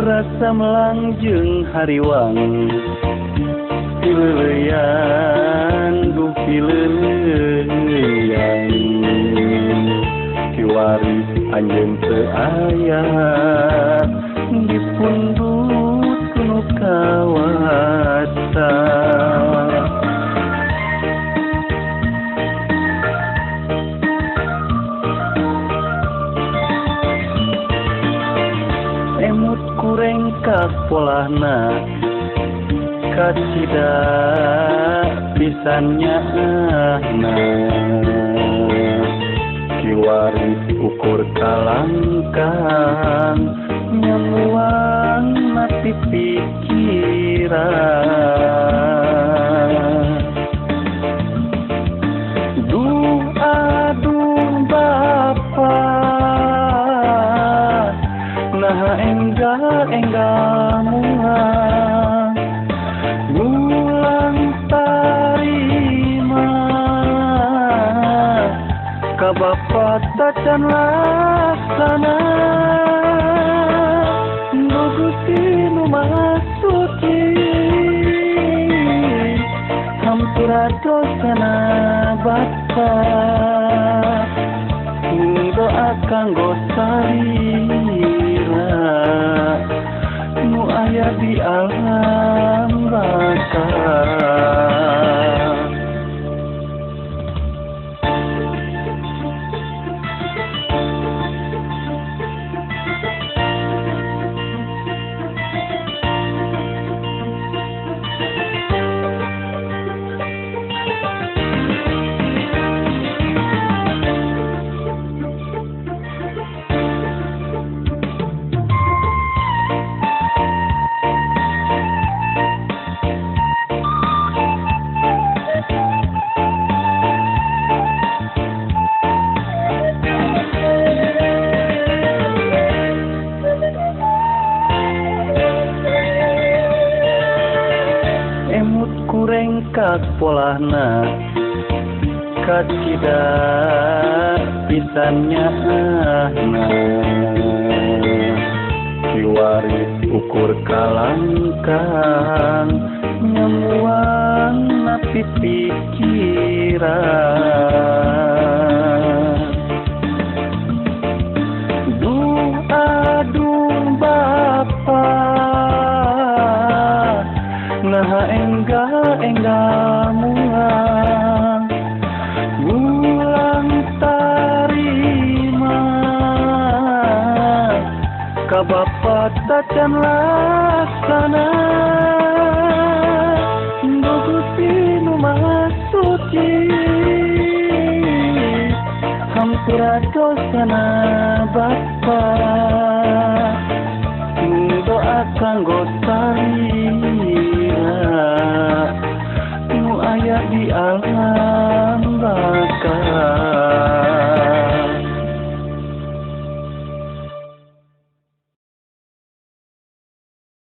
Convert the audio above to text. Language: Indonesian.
rasa melangjeng hariwang pileuyan duh pileuyan kiwari anjeun teu aya dipundut kuno kawasa emut kureng kapolahna kacida pisannya kiwari ukur kalangkang nyamuang mati pikiran duh aduh bapa nah enggal muang ngulang tarima ka bapa tacan laksana Gusti nu Maha Suci hampura dosana bapa doa kanggo salira nu aya di alam baka kureng kapolahna kacida pisannya kiwari ukur kalangkang nyamuang napi pikiran duh aduh bapa nah enggal muang ngulang tarima ka bapa tacan laksana Gusti nu Maha Suci hampura dosana bapa doa kanggo salira